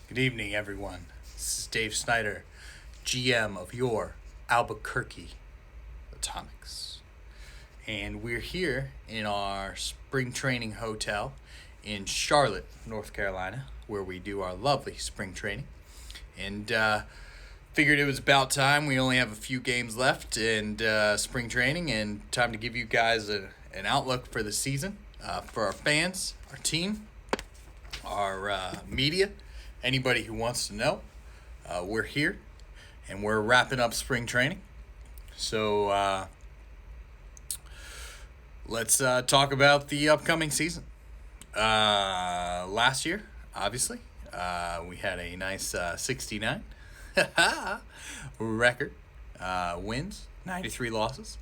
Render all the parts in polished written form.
Good evening, everyone. This is Dave Snyder, GM of your Albuquerque Atomics. And we're here in our spring training hotel in Charlotte, North Carolina, where we do our lovely spring training. And figured it was about time. We only have a few games left in spring training, and time to give you guys an outlook for the season, for our fans, our team, our media, anybody who wants to know. We're here, and we're wrapping up spring training. So let's talk about the upcoming season. Last year, obviously, we had a nice 69 record, wins, 93 losses.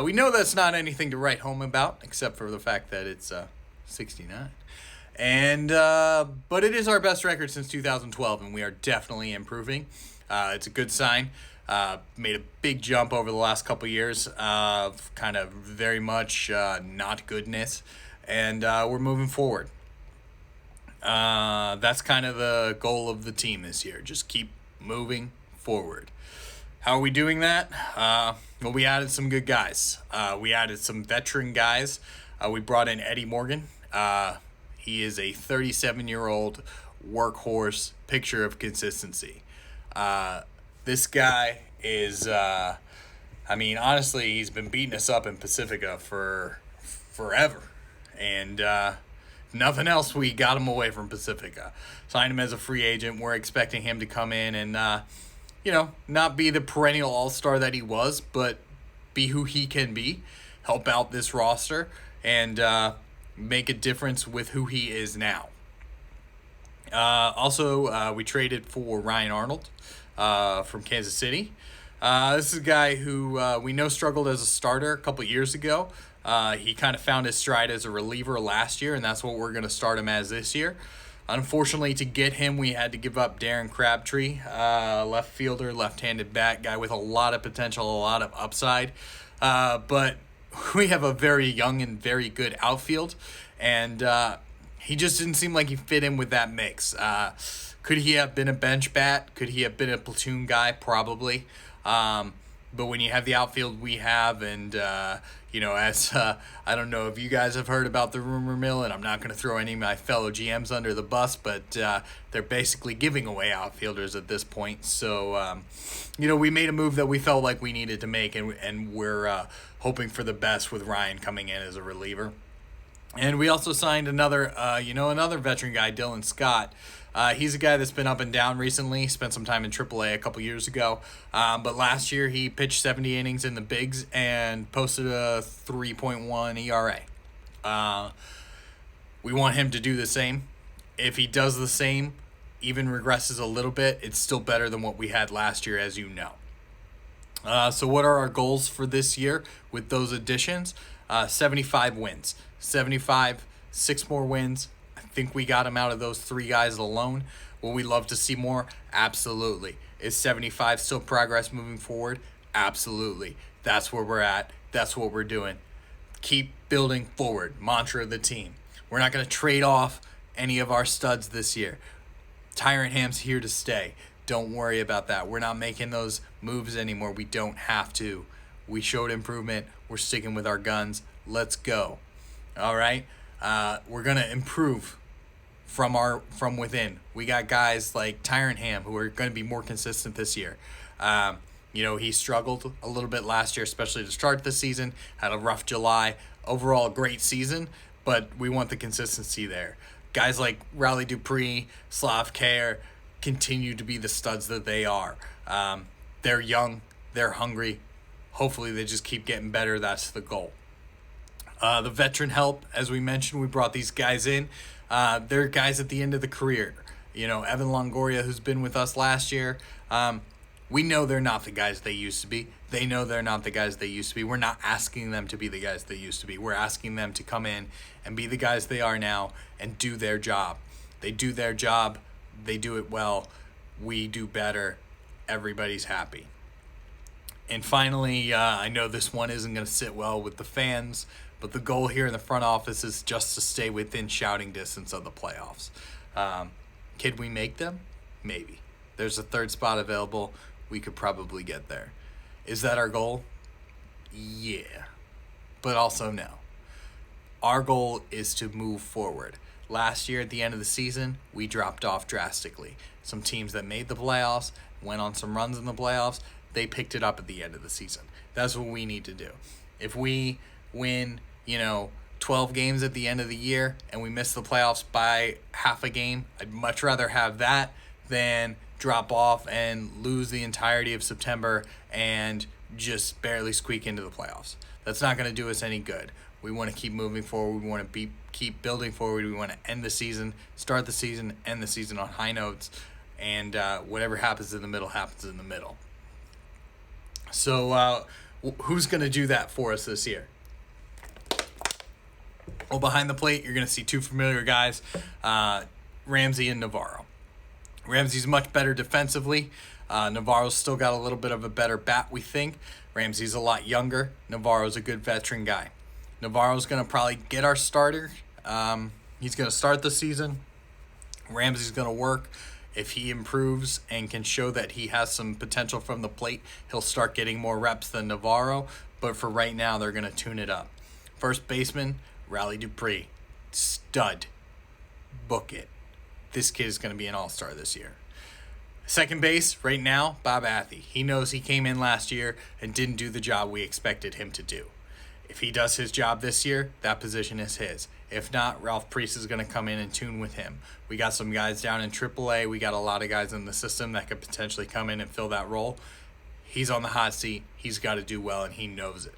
We know that's not anything to write home about, except for the fact that it's 69. And but it is our best record since 2012, and we are definitely improving. It's a good sign. Made a big jump over the last couple years of kind of very much not goodness, and we're moving forward. That's kind of the goal of the team this year. Just keep moving forward. How are we doing that? Well, we added some good guys. We added some veteran guys. We brought in Eddie Morgan. He is a 37-year-old workhorse, picture of consistency. This guy is, honestly, he's been beating us up in Pacifica for forever. And nothing else, we got him away from Pacifica. Signed him as a free agent. We're expecting him to come in and, not be the perennial all-star that he was, but be who he can be, help out this roster, and make a difference with who he is now. Also, we traded for Ryan Arnold from Kansas City. This is a guy who we know struggled as a starter a couple years ago. He kind of found his stride as a reliever last year, and that's what we're going to start him as this year. Unfortunately, to get him, we had to give up Darren Crabtree, left fielder, left-handed bat, guy with a lot of potential, a lot of upside. But we have a very young and very good outfield, and he just didn't seem like he fit in with that mix. Could he have been a bench bat? Could he have been a platoon guy? Probably. But when you have the outfield we have, and as I don't know if you guys have heard about the rumor mill, and I'm not going to throw any of my fellow GMs under the bus, but they're basically giving away outfielders at this point. So, we made a move that we felt like we needed to make, and we're hoping for the best with Ryan coming in as a reliever. And we also signed another veteran guy, Dylan Scott. He's a guy that's been up and down recently. Spent some time in AAA a couple years ago. But last year he pitched 70 innings in the bigs and posted a 3.1 ERA. We want him to do the same. If he does the same, even regresses a little bit, it's still better than what we had last year, as you know. So what are our goals for this year with those additions? 75 wins. 75, 6 more wins. I think we got him out of those 3 guys alone. Will we love to see more? Absolutely. Is 75 still progress moving forward? Absolutely. That's where we're at. That's what we're doing. Keep building forward. Mantra of the team. We're not going to trade off any of our studs this year. Tyrant Ham's here to stay. Don't worry about that. We're not making those moves anymore. We don't have to. We showed improvement. We're sticking with our guns. Let's go. All right? We're going to improve from within. We got guys like Tyrant Ham who are going to be more consistent this year. He struggled a little bit last year, especially to start the season. Had a rough July. Overall, a great season, but we want the consistency there. Guys like Riley Dupree, Slav Care continue to be the studs that they are. They're young. They're hungry. Hopefully they just keep getting better. That's the goal. The veteran help, as we mentioned, we brought these guys in. They're guys at the end of the career. Evan Longoria, who's been with us last year, we know they're not the guys they used to be. They know they're not the guys they used to be. We're not asking them to be the guys they used to be. We're asking them to come in and be the guys they are now and do their job. They do their job. They do it well. We do better. Everybody's happy. And finally, I know this one isn't going to sit well with the fans, but the goal here in the front office is just to stay within shouting distance of the playoffs. Could we make them? Maybe. There's a third spot available. We could probably get there. Is that our goal? Yeah. But also no. Our goal is to move forward. Last year at the end of the season, we dropped off drastically. Some teams that made the playoffs, went on some runs in the playoffs, they picked it up at the end of the season. That's what we need to do. If we win, 12 games at the end of the year and we miss the playoffs by half a game, I'd much rather have that than drop off and lose the entirety of September and just barely squeak into the playoffs. That's not going to do us any good. We want to keep moving forward. We want to keep building forward. We want to end the season, start the season, end the season on high notes, and whatever happens in the middle happens in the middle. So who's going to do that for us this year? Well, behind the plate, you're going to see two familiar guys, Ramsey and Navarro. Ramsey's much better defensively. Navarro's still got a little bit of a better bat, we think. Ramsey's a lot younger. Navarro's a good veteran guy. Navarro's going to probably get our starter. He's going to start the season. Ramsey's going to work. If he improves and can show that he has some potential from the plate, he'll start getting more reps than Navarro. But for right now, they're going to tune it up. First baseman, Riley Dupree. Stud. Book it. This kid is going to be an all-star this year. Second base, right now, Bob Athey. He knows he came in last year and didn't do the job we expected him to do. If he does his job this year, that position is his. If not, Ralph Priest is going to come in and tune with him. We got some guys down in AAA. We got a lot of guys in the system that could potentially come in and fill that role. He's on the hot seat. He's got to do well, and he knows it.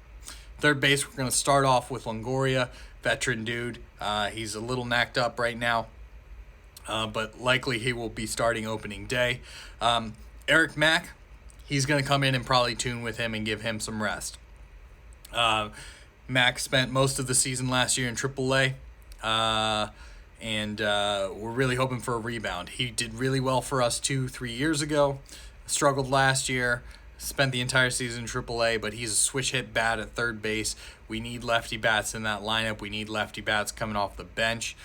Third base, we're going to start off with Longoria, veteran dude. He's a little knacked up right now, but likely he will be starting opening day. Eric Mack, he's going to come in and probably tune with him and give him some rest. Mack spent most of the season last year in AAA, and we're really hoping for a rebound. He did really well for us 2-3 years ago, struggled last year, spent the entire season in AAA, but he's a switch-hit bat at third base. We need lefty bats in that lineup. We need lefty bats coming off the bench.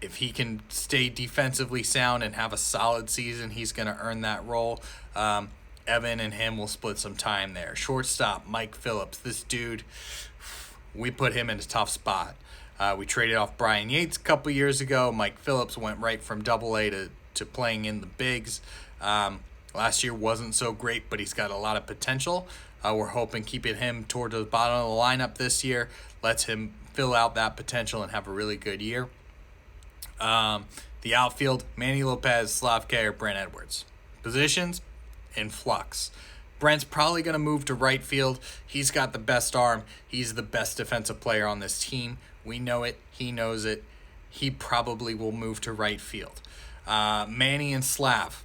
If he can stay defensively sound and have a solid season, he's going to earn that role. Evan and him will split some time there. Shortstop, Mike Phillips. This dude, we put him in a tough spot. We traded off Brian Yates a couple years ago. Mike Phillips went right from AA to playing in the bigs. Last year wasn't so great, but he's got a lot of potential. We're hoping keeping him toward the bottom of the lineup this year lets him fill out that potential and have a really good year. The outfield, Manny Lopez, Slavke, or Brent Edwards. Positions, in flux. Brent's probably going to move to right field. He's got the best arm. He's the best defensive player on this team. We know it. He knows it. He probably will move to right field. Manny and Slav.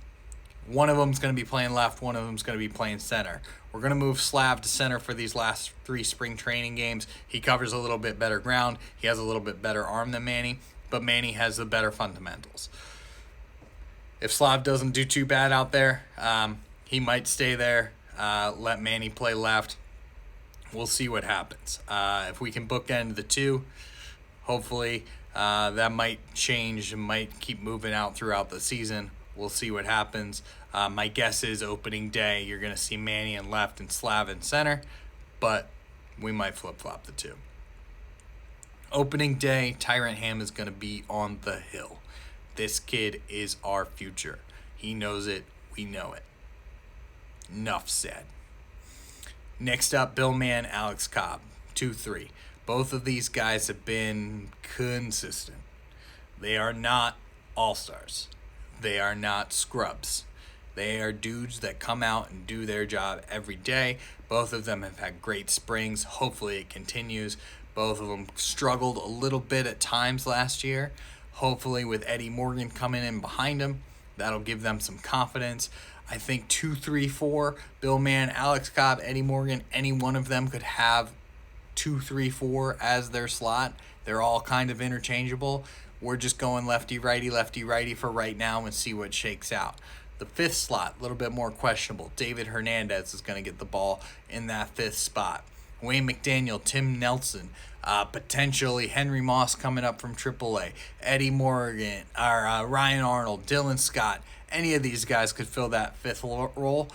One of them's going to be playing left. One of them's going to be playing center. We're going to move Slav to center for these last 3 spring training games. He covers a little bit better ground. He has a little bit better arm than Manny, but Manny has the better fundamentals. If Slav doesn't do too bad out there, he might stay there, let Manny play left. We'll see what happens. If we can bookend the two, hopefully that might change and might keep moving out throughout the season. We'll see what happens. My guess is opening day, you're going to see Manny in left and Slav in center, but we might flip-flop the two. Opening day, Tyrant Ham is going to be on the hill. This kid is our future. He knows it. We know it. Enough said. Next up, Bill Mann, Alex Cobb, 2-3. Both of these guys have been consistent. They are not all-stars. They are not scrubs. They are dudes that come out and do their job every day. Both of them have had great springs. Hopefully it continues. Both of them struggled a little bit at times last year. Hopefully with Eddie Morgan coming in behind him, that'll give them some confidence. I think 2, 3, 4, Bill Mann, Alex Cobb, Eddie Morgan, any one of them could have 2, 3, 4 as their slot. They're all kind of interchangeable. We're just going lefty-righty for right now and see what shakes out. The 5th slot, a little bit more questionable. David Hernandez is going to get the ball in that 5th spot. Wayne McDaniel, Tim Nelson, potentially Henry Moss coming up from AAA, Eddie Morgan, or Ryan Arnold, Dylan Scott. Any of these guys could fill that fifth role.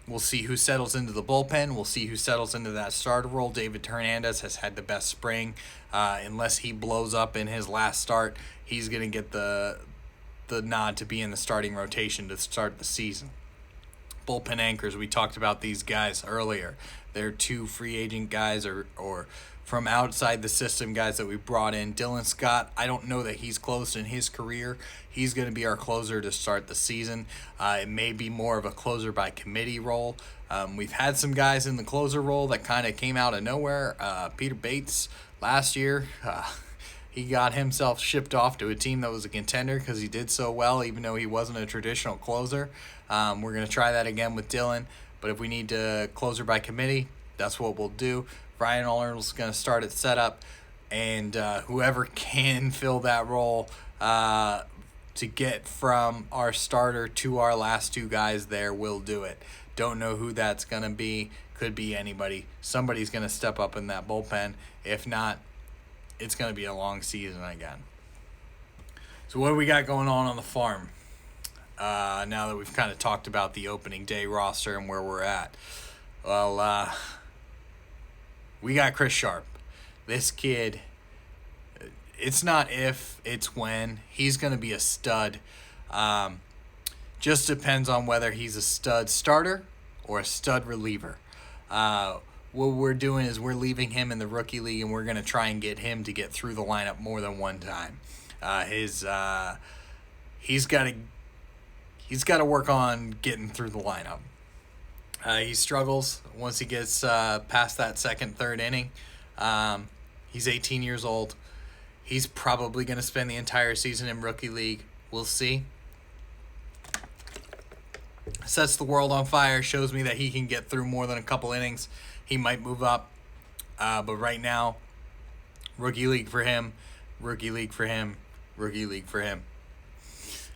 We'll see who settles into the bullpen. We'll see who settles into that starter role. David Hernandez has had the best spring. Unless he blows up in his last start, he's going to get the nod to be in the starting rotation to start the season. Bullpen anchors, we talked about these guys earlier. They're two free agent guys or from outside the system guys that we brought in. Dylan Scott, I don't know that he's close in his career. He's going to be our closer to start the season. It may be more of a closer by committee role. We've had some guys in the closer role that kind of came out of nowhere. Peter Bates last year, he got himself shipped off to a team that was a contender because he did so well, even though he wasn't a traditional closer. We're going to try that again with Dylan, but if we need to closer by committee, that's what we'll do. Ryan Arnold's going to start at setup, and whoever can fill that role to get from our starter to our last two guys there will do it. Don't know who that's going to be. Could be anybody. Somebody's going to step up in that bullpen. If not, it's going to be a long season again. So what do we got going on the farm? Now that we've kind of talked about the opening day roster and where we're at. Well, we got Chris Sharp. This kid, it's not if, it's when. He's going to be a stud. Just depends on whether he's a stud starter or a stud reliever. What we're doing is we're leaving him in the rookie league, and we're going to try and get him to get through the lineup more than one time. He's got to work on getting through the lineup. He struggles once he gets past that second, third inning. He's 18 years old. He's probably going to spend the entire season in rookie league. We'll see. Sets the world on fire, shows me that he can get through more than a couple innings. He might move up. But right now, rookie league for him, rookie league for him, rookie league for him.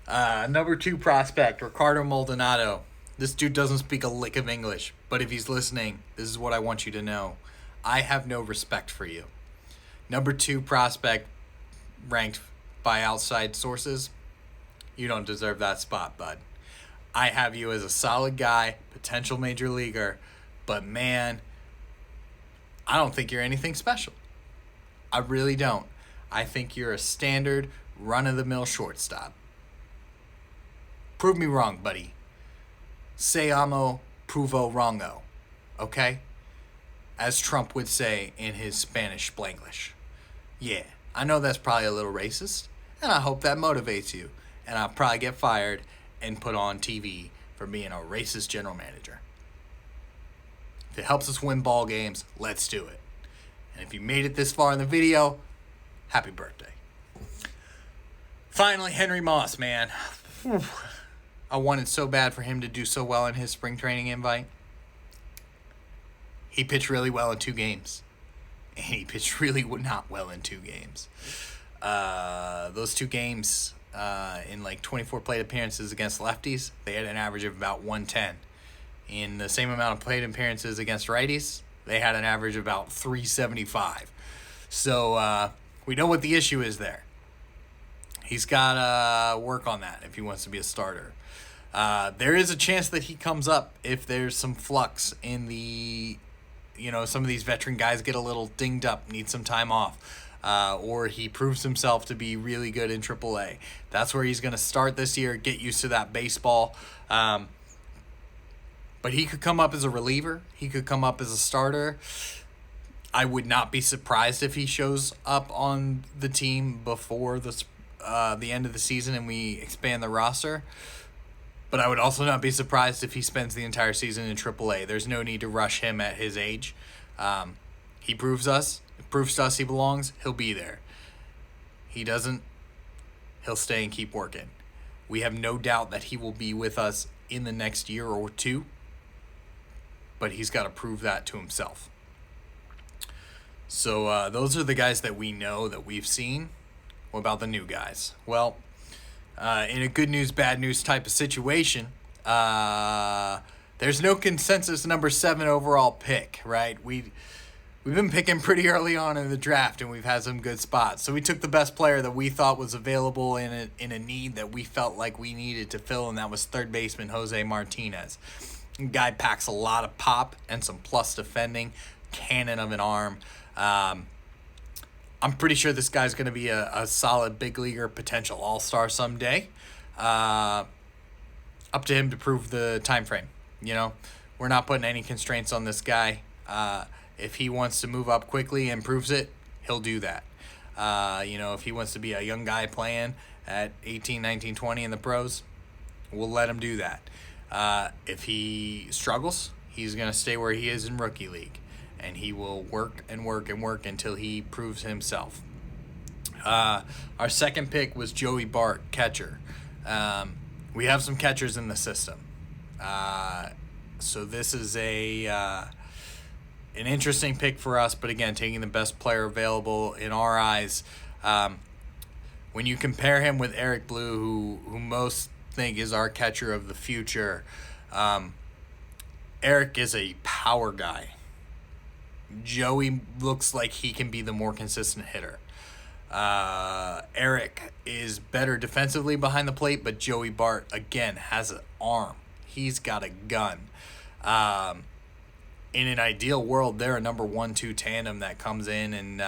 Number 2 prospect, Ricardo Maldonado. This dude doesn't speak a lick of English, but if he's listening, this is what I want you to know. I have no respect for you. Number 2 prospect, ranked by outside sources. You don't deserve that spot, bud. I have you as a solid guy, potential major leaguer, but man, I don't think you're anything special. I really don't. I think you're a standard, run-of-the-mill shortstop. Prove me wrong, buddy. Se amo, pruvo wrongo. Okay? As Trump would say in his Spanish Spanglish. Yeah, I know that's probably a little racist, and I hope that motivates you. And I'll probably get fired and put on TV for being a racist general manager. If it helps us win ball games, let's do it. And if you made it this far in the video, happy birthday. Finally, Henry Moss, man. Whew. I wanted so bad for him to do so well in his spring training invite. He pitched really well in 2 games. And he pitched really not well in 2 games. Those 2 games, in like 24 plate appearances against lefties, they had an average of about 110. In the same amount of plate appearances against righties, they had an average of about 375. So we know what the issue is there. He's got to work on that if he wants to be a starter. There is a chance that he comes up if there's some flux in the, some of these veteran guys get a little dinged up, need some time off, or he proves himself to be really good in AAA. That's where he's going to start this year, get used to that baseball. But he could come up as a reliever. He could come up as a starter. I would not be surprised if he shows up on the team before the end of the season and we expand the roster. But I would also not be surprised if he spends the entire season in AAA. There's no need to rush him at his age. He proves to us he belongs, he'll be there. He doesn't, he'll stay and keep working. We have no doubt that he will be with us in the next year or 2. But he's got to prove that to himself. So those are the guys that we know, that we've seen. What about the new guys? Well, in a good news, bad news type of situation, there's no consensus number 7 overall pick, right? we've been picking pretty early on in the draft, and we've had some good spots. So we took the best player that we thought was available in a need that we felt like we needed to fill, and that was third baseman Jose Martinez. Guy packs a lot of pop and some plus defending, cannon of an arm. I'm pretty sure this guy's going to be a solid big leaguer, potential all-star someday. Up to him to prove the time frame. We're not putting any constraints on this guy. If he wants to move up quickly and proves it, he'll do that. If he wants to be a young guy playing at 18, 19, 20 in the pros, we'll let him do that. If he struggles, he's going to stay where he is in rookie league, and he will work and work and work until he proves himself. Our second pick was Joey Bart, catcher. We have some catchers in the system. So this is an interesting pick for us, but again, taking the best player available in our eyes. When you compare him with Eric Blue, who most think is our catcher of the future, Eric is a power guy. Joey looks like he can be the more consistent hitter. Eric is better defensively behind the plate, but Joey Bart, again, has an arm. He's got a gun. In an ideal world, they're a number 1-2 tandem that comes in, and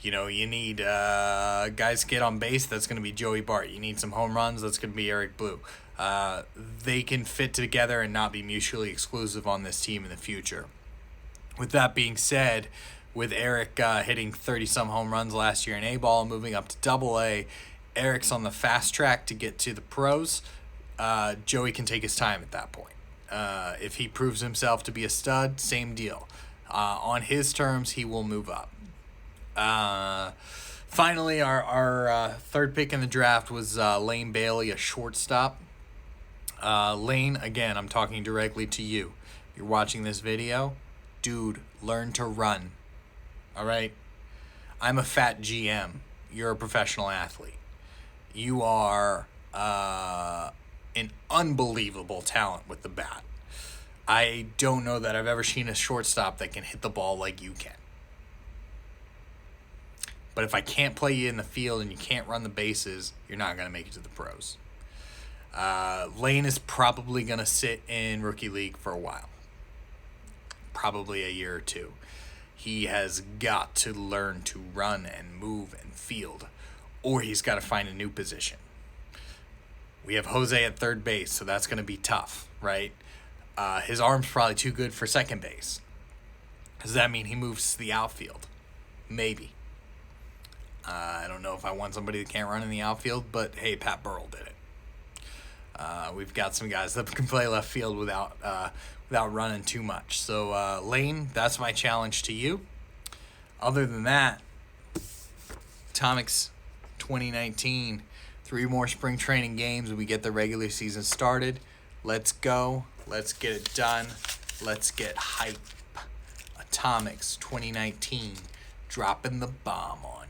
you need guys to get on base. That's going to be Joey Bart. You need some home runs. That's going to be Eric Blue. They can fit together and not be mutually exclusive on this team in the future. With that being said, with Eric hitting 30-some home runs last year in A-ball, moving up to Double-A, Eric's on the fast track to get to the pros. Joey can take his time at that point. If he proves himself to be a stud, same deal. On his terms, he will move up. Finally, our third pick in the draft was Lane Bailey, a shortstop. Lane, again, I'm talking directly to you. You're watching this video. Dude, learn to run. All right? I'm a fat GM. You're a professional athlete. You are an unbelievable talent with the bat. I don't know that I've ever seen a shortstop that can hit the ball like you can. But if I can't play you in the field and you can't run the bases, you're not going to make it to the pros. Lane is probably going to sit in rookie league for a while. Probably a year or two. He has got to learn to run and move and field, or he's got to find a new position. We have Jose at third base, so that's going to be tough, right? His arm's probably too good for second base. Does that mean he moves to the outfield? Maybe. I don't know if I want somebody that can't run in the outfield, but hey, Pat Burrell did it. We've got some guys that can play left field without running too much. So, Lane, that's my challenge to you. Other than that, Atomics 2019, 3 more spring training games and we get the regular season started. Let's go. Let's get it done. Let's get hype. Atomics 2019, dropping the bomb on